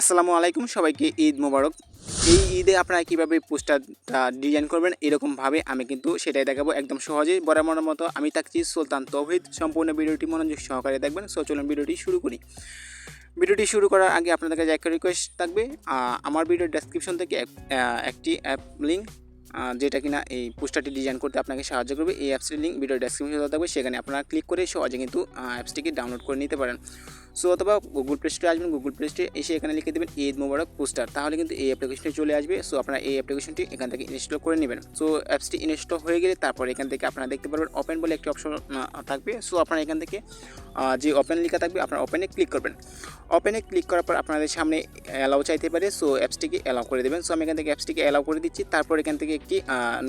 আসসালামু আলাইকুম, সবাইকে ঈদ মুবারক। এই ঈদে আপনারা কীভাবে পোস্টারটা ডিজাইন করবেন এরকমভাবে আমি কিন্তু সেটাই দেখাবো একদম সহজেই বরাবরের মতো। আমি থাকছি সুলতান তৌহিদ। সম্পূর্ণ ভিডিওটি মনোযোগ সহকারে দেখবেন। সো চলুন ভিডিওটি শুরু করি। ভিডিওটি শুরু করার আগে আপনাদের কাছে একটা রিকোয়েস্ট থাকবে, আমার ভিডিওর ডেসক্রিপশন থেকে একটি অ্যাপ লিঙ্ক যেটা কিনা এই পোস্টারটি ডিজাইন করতে আপনাকে সাহায্য করবে। এই অ্যাপসটির লিঙ্ক ভিডিওর ডেসক্রিপশনে থাকবে, সেখানে আপনারা ক্লিক করে সহজে কিন্তু অ্যাপসটিকে ডাউনলোড করে নিতে পারেন। সো অথবা গুগল প্লে স্টোরে আসবেন, গুগল প্লে স্টোরে এসে এখানে লিখে দেবেন ঈদ মুবারক পোস্টার, তাহলে কিন্তু এই অ্যাপ্লিকেশনটি চলে আসবে। সো আপনারা এই অ্যাপ্লিকেশনটি এখান থেকে ইনস্টল করে নেবেন। সো অ্যাপসটি ইনস্টল হয়ে গেলে তারপর এখান থেকে আপনারা দেখতে পারবেন ওপেন বলে একটি অপশন থাকবে। সো আপনারা এখান থেকে যে ওপেন লেখা থাকবে আপনারা ওপেনে ক্লিক করবেন। ওপেনে ক্লিক করার পর আপনাদের সামনে অ্যালাউ চাইতে পারে। সো অ্যাপসটিকে অ্যালাউ করে দেবেন। সো আমি এখান থেকে অ্যাপসটিকে অ্যালাউ করে দিচ্ছি। তারপর এখান থেকে একটি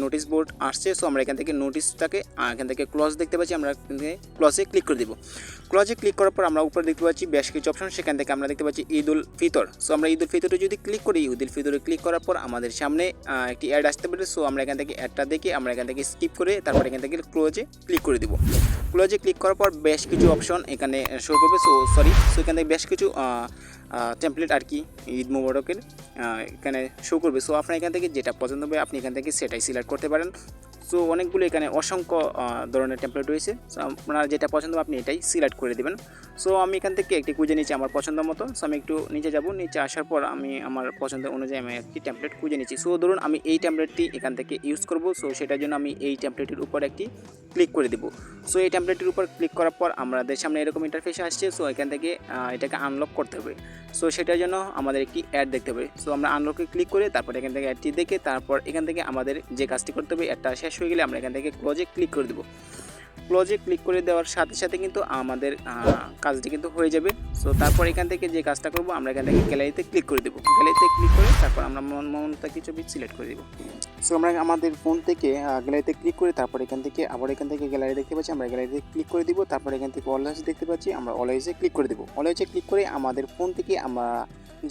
নোটিশ বোর্ড আসছে। সো আমরা এখান থেকে নোটিশটাকে এখান থেকে ক্লজ দেখতে পাচ্ছি, আমরা এখান থেকে ক্লজে ক্লিক করে দেবো। ক্লজে ক্লিক করার পর আমরা উপরে দেখতে পাচ্ছি বেশ কিছু অপশন, সেখান থেকে আমরা দেখতে পাচ্ছি ঈদ-উল-ফিতর। সো আমরা ঈদ-উল-ফিতরে যদি ক্লিক করি, ঈদ-উল-ফিতরে ক্লিক করার পর আমাদের সামনে একটি অ্যাড আসতে পারে। সো আমরা এখান থেকে অ্যাডটা দেখে আমরা এখান থেকে স্কিপ করে তারপর এখান থেকে ক্লোজে ক্লিক করে দেবো। ক্লোজে ক্লিক করার পর বেশ কিছু অপশন এখানে শো করবে। সো এখান থেকে বেশ কিছু টেমপ্লেট আর কি ঈদ মুবারকের এখানে শো করবে। সো আপনার এখান থেকে যেটা পছন্দ হবে আপনি এখান থেকে সেটাই সিলেক্ট করতে পারেন। সো অনেকগুলো এখানে অসংখ্য ধরনের টেমপ্লেট রয়েছে। সো আপনার যেটা পছন্দ আপনি এটাই সিলেক্ট করে দেবেন। সো আমি এখান থেকে একটি খুঁজে নিচ্ছি আমার পছন্দ মতো। সো আমি একটু নিচে যাব, নিচে আসার পর আমি আমার পছন্দ অনুযায়ী আমি একটি টেমপ্লেট খুঁজে নিচ্ছি। সো ধরুন আমি এই টেমপ্লেটটি এখান থেকে ইউজ করব। সো সেটার জন্য আমি এই টেমপ্লেটের উপর একটি ক্লিক করে দেবো। সো এই টেমপ্লেটের উপর ক্লিক করার পর আমাদের সামনে এরকম ইন্টারফেস আসছে। সো এখান থেকে এটাকে আনলক করতে হবে। সো সেটার জন্য আমাদের একটি অ্যাড দেখতে হবে। সো আমরা আনলকে ক্লিক করে তারপর এখান থেকে অ্যাডটি দেখে তারপর এখান থেকে আমাদের যে কাজটি করতে হবে অ্যাডটা শেষ হয়ে গেলে আমরা এখান থেকে ক্লোজে ক্লিক করে দেবো। ক্লোজে ক্লিক করে দেওয়ার সাথে সাথে কিন্তু আমাদের কাজটি কিন্তু হয়ে যাবে। সো তারপর এখান থেকে যে কাজটা করব আমরা এখান থেকে গ্যালারিতে ক্লিক করে দেবো। গ্যালারিতে ক্লিক করে তারপর আমরা মনটা কিছু সিলেক্ট করে দেবো। সো আমরা আমাদের ফোন থেকে গ্যালারিতে ক্লিক করে তারপর এখান থেকে আবার এখান থেকে গ্যালারি দেখতে পাচ্ছি, আমরা গ্যালারিতে ক্লিক করে দিব। তারপর এখান থেকে অলওয়েজ দেখতে পাচ্ছি, আমরা অলওয়েজে ক্লিক করে দেবো। অলওয়েজে ক্লিক করে আমাদের ফোন থেকে আমরা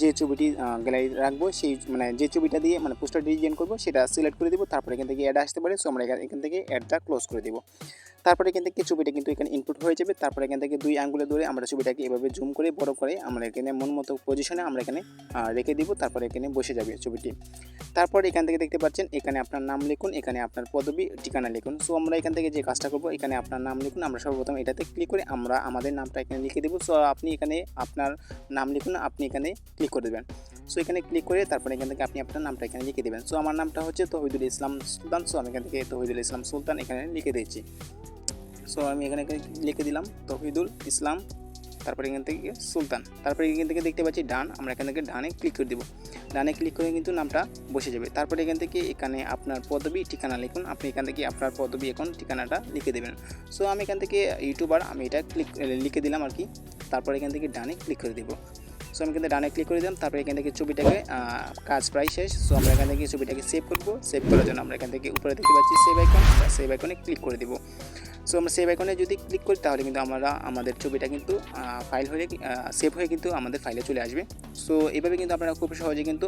যে ছবিটি গ্যালারি রাখবো সেই যে ছবিটা দিয়ে পোস্টার ডিজাইন করবো সেটা সিলেক্ট করে দিব। তারপর এখান থেকে অ্যাড আসতে পারে। সো আমরা এখান থেকে অ্যাডটা ক্লোজ করে দেবো। তারপরে এখান থেকে ছবিটা কিন্তু এখানে ইনপুট হয়ে যাবে। তারপরে এখান থেকে দুই আঙ্গুলে ধরে আমরা ছবিটাকে এভাবে জুম করে বড় করে আমরা এখানে মন মতো পজিশনে আমরা এখানে রেখে দিব। তারপরে এখানে বসে যাবে ছবিটি। তারপর এখান থেকে দেখতে পাচ্ছেন এখানে আপনার নাম লিখুন, এখানে আপনার পদবি ঠিকানা লিখুন। সো আমরা এখান থেকে যে কাজটা করবো এখানে আপনার নাম লিখুন। আমরা সর্বপ্রথম এটাতে ক্লিক করে আমরা আমাদের নামটা এখানে লিখে দেবো। সো আপনি এখানে আপনার নাম লিখুন, আপনি এখানে ক্লিক করে দেবেন। সো এখানে ক্লিক করে তারপরে এখান থেকে আপনি আপনার নামটা এখানে লিখে দেবেন। সো আমার নামটা হচ্ছে তৌহিদুল ইসলাম সুলতান। সো আমি এখান থেকে তৌহিদুল ইসলাম সুলতান এখানে লিখে দিয়েছি। সো আমি এখানে লিখে দিলাম তৌহিদুল ইসলাম, তারপরে এখান থেকে সুলতান। তারপরে এখান থেকে দেখতে পাচ্ছি ডান, আমরা এখান থেকে ডানে ক্লিক করে দেবো। ডানে ক্লিক করে কিন্তু নামটা বসে যাবে। তারপরে এখান থেকে এখানে আপনার পদবি ঠিকানা লিখুন, আপনি এখান থেকে আপনার পদবি এখন ঠিকানাটা লিখে দেবেন। সো আমি এখান থেকে ইউটিউবার আমি এটা লিখে দিলাম আর কি। তারপরে এখান থেকে ডানে ক্লিক করে দেবো। সো আমি কিন্তু ডানে ক্লিক করে দিলাম। তারপরে এখান থেকে ছবিটাকে কাজ প্রায় শেষ। সো আমরা এখান থেকে ছবিটাকে সেভ করবো। সেভ করার জন্য আমরা এখান থেকে উপরে দেখতে পাচ্ছি সেভ আইকন, সেভ আইকনে ক্লিক করে দেবো। সো আমরা সেভ আইকনে যদি ক্লিক করি তাহলে কিন্তু আমরা আমাদের ছবিটা কিন্তু ফাইল হয়ে সেভ হয়ে কিন্তু আমাদের ফাইলে চলে আসবে। সো এইভাবে কিন্তু আপনারা খুব সহজে কিন্তু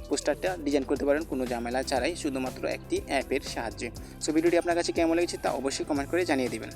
পোস্টারটা ডিজাইন করতে পারেন কোনো ঝামেলা ছাড়াই, শুধুমাত্র একটি অ্যাপের সাহায্যে। সো ভিডিওটি আপনার কাছে কেমন লেগেছে তা অবশ্যই কমেন্ট করে জানিয়ে দেবেন।